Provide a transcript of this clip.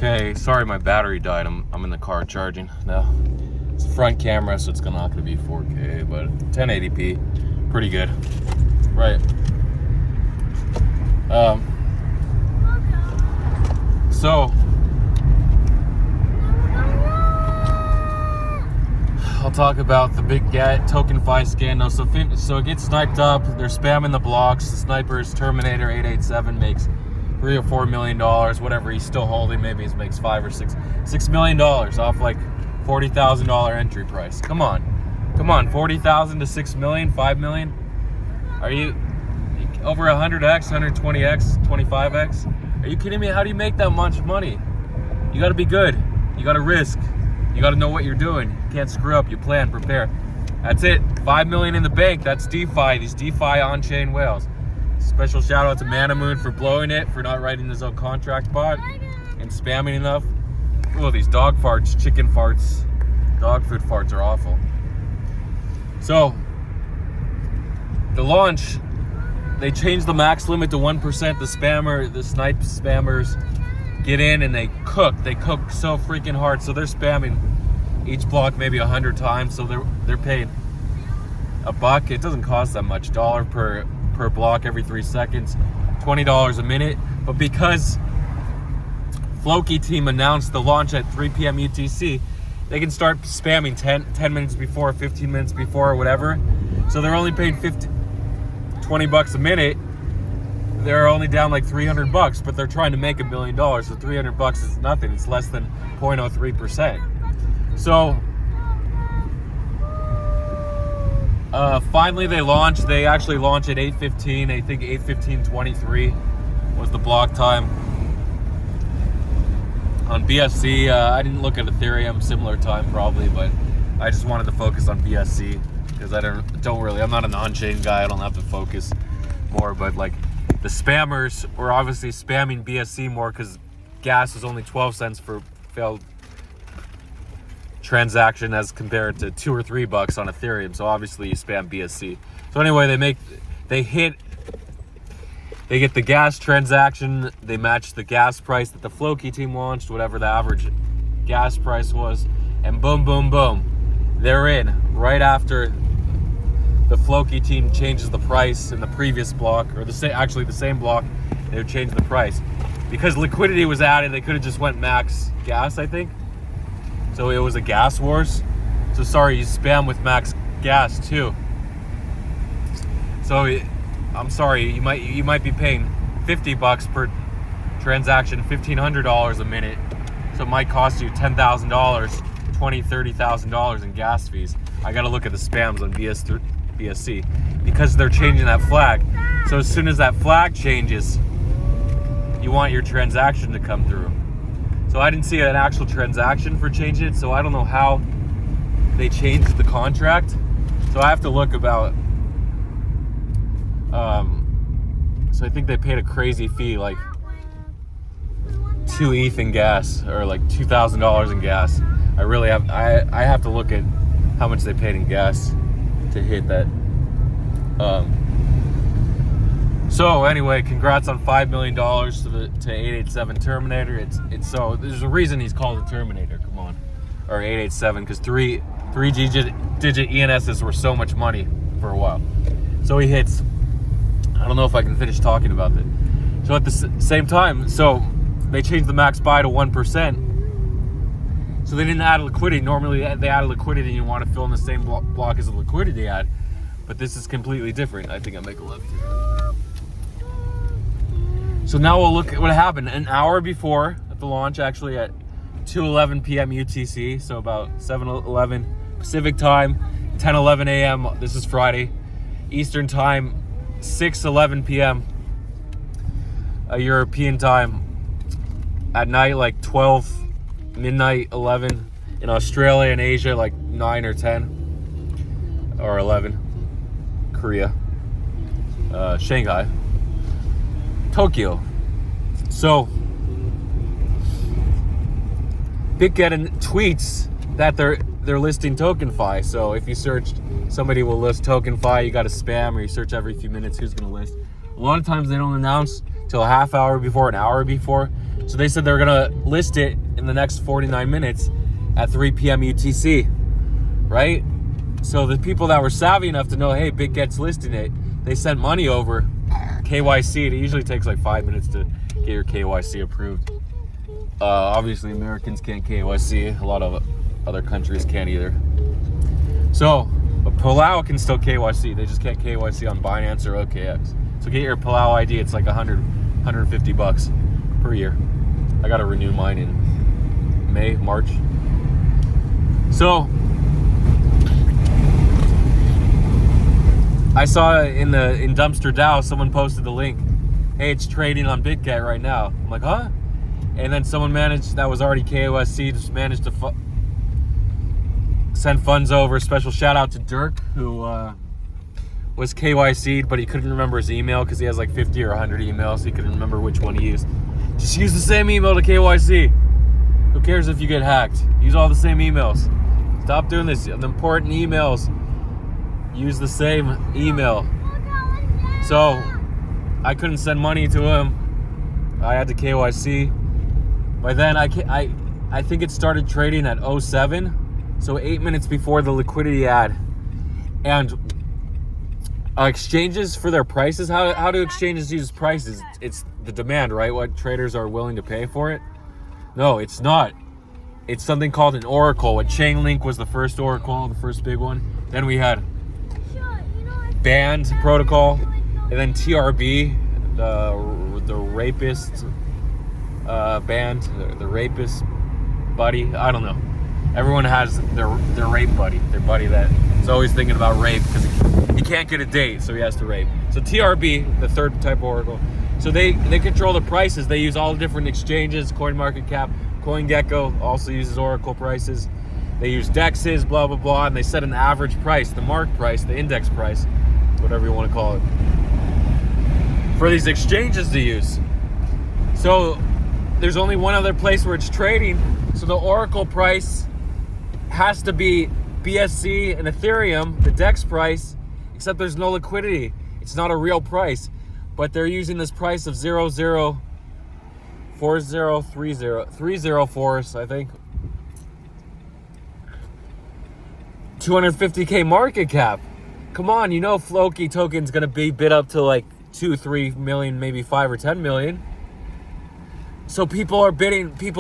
Okay, sorry my battery died. I'm in the car charging now. It's a front camera, so it's not going to be 4K, but 1080p, pretty good. Right. So I'll talk about the big Tokenfi scandal. So it gets sniped up. They're spamming the blocks. The sniper's Terminator 887 makes $3 or $4 million, whatever he's still holding. Maybe he makes $5 or $6 million off like $40,000 entry price. Come on, $40,000 to $6 million, $5 million. Are you over 100x, 120x, 25x? Are you kidding me? How do you make that much money? You got to be good. You got to risk. You got to know what you're doing. You can't screw up. You plan, prepare. That's it. $5 million in the bank. That's DeFi. These DeFi on-chain whales. Special shout out to Manamoon for blowing it, for not writing his own contract bot and spamming enough. Oh, these dog farts, chicken farts, dog food farts are awful. So, the launch, they changed the max limit to 1%. The snipe spammers get in and they cook. They cook so freaking hard. So they're spamming each block maybe 100 times. So they're paid $1. It doesn't cost that much. $1 per block every 3 seconds. $20 a minute. But because Floki team announced the launch at 3 p.m. UTC, they can start spamming 10 minutes before, 15 minutes before, or whatever. So they're only paying $20 a minute. They're only down like $300, but they're trying to make $1 million. So $300 is nothing. It's less than 0.03%. So finally they launched. They actually launched at 8:15. I think 8:15:23 was the block time on BSC. I didn't look at Ethereum, similar time probably, but I just wanted to focus on BSC because I'm not an on-chain guy. I don't have to focus more, but like the spammers were obviously spamming BSC more because gas was only 12 cents for failed transaction as compared to $2 or $3 on Ethereum. So obviously you spam BSC. So anyway, they get the gas transaction. They match the gas price that the Floki team launched, whatever the average gas price was, and boom, boom, boom, they're in right after the Floki team changes the price in the previous block, or the same block. They would change the price because liquidity was added. They could have just went max gas, I think. So it was a gas wars. So sorry, you spam with max gas too. So I'm sorry, you might be paying $50 per transaction, $1,500 a minute. So it might cost you $10,000, $20,000, $30,000 in gas fees. I got to look at the spams on BSC because they're changing that flag. So as soon as that flag changes, you want your transaction to come through. So I didn't see an actual transaction for changing it, so I don't know how they changed the contract. So I have to look about. So I think they paid a crazy fee, like 2 ETH in gas, or like $2,000 in gas. I have to look at how much they paid in gas to hit that. So anyway, congrats on $5 million to 887 Terminator. It's so there's a reason he's called a Terminator. Come on, or 887, because three digit ENSs were so much money for a while. So he hits. I don't know if I can finish talking about it. So at the same time, so they changed the max buy to 1%. So they didn't add liquidity. Normally they add liquidity and you want to fill in the same block as the liquidity ad. But this is completely different. I think I make a left here. So now we'll look at what happened. An hour before at the launch, actually at 2:11 p.m. UTC, so about 7:11 Pacific time, 10:11 a.m. This is Friday, Eastern time, 6:11 p.m. European time. At night, like 12 midnight, 11 in Australia and Asia, like 9 or 10 or 11. Korea, Shanghai, Tokyo. So Bitget tweets that they're listing Tokenfi. So if you searched, somebody will list Tokenfi, you got to spam, or you search every few minutes who's going to list. A lot of times they don't announce till a half hour before, an hour before. So they said they're gonna list it in the next 49 minutes at 3 p.m. UTC, right? So the people that were savvy enough to know, hey, Big Get's listing it, they sent money over, KYC. It usually takes like 5 minutes to get your KYC approved. Obviously, Americans can't KYC. A lot of other countries can't either. So, but Palau can still KYC. They just can't KYC on Binance or OKX. So get your Palau ID. It's like $150 per year. I got to renew mine in March. So I saw in Dumpster DAO, someone posted the link. Hey, it's trading on BitGet right now. I'm like, huh? And then someone that was already KYC, just managed to send funds over. Special shout out to Dirk, who was KYC'd, but he couldn't remember his email because he has like 50 or 100 emails. He couldn't remember which one he used. Just use the same email to KYC. Who cares if you get hacked? Use all the same emails. Stop doing this. The important emails. Use the same email. So I couldn't send money to him. I had to KYC. By then, I think it started trading at 07, so 8 minutes before the liquidity ad. And exchanges for their prices, how do exchanges use prices? It's the demand, right? What traders are willing to pay for it? No, it's not. It's something called an oracle. What Chainlink was the first oracle, the first big one. Then we had Band protocol, and then TRB, the rapist band, the rapist buddy. I don't know. Everyone has their rape buddy, their buddy that is always thinking about rape because he can't get a date, so he has to rape. So TRB, the third type of oracle. So they control the prices. They use all the different exchanges, CoinMarketCap, CoinGecko also uses oracle prices. They use dexes, blah, blah, blah, and they set an average price, the mark price, the index price, whatever you want to call it, for these exchanges to use. So there's only one other place where it's trading. So the oracle price has to be BSC and Ethereum, the DEX price, except there's no liquidity. It's not a real price, but they're using this price of 0.04030 I think. 250K market cap. Come on, you know Floki token's gonna be bid up to like 2-3 million, maybe 5 or 10 million. So people are bidding, people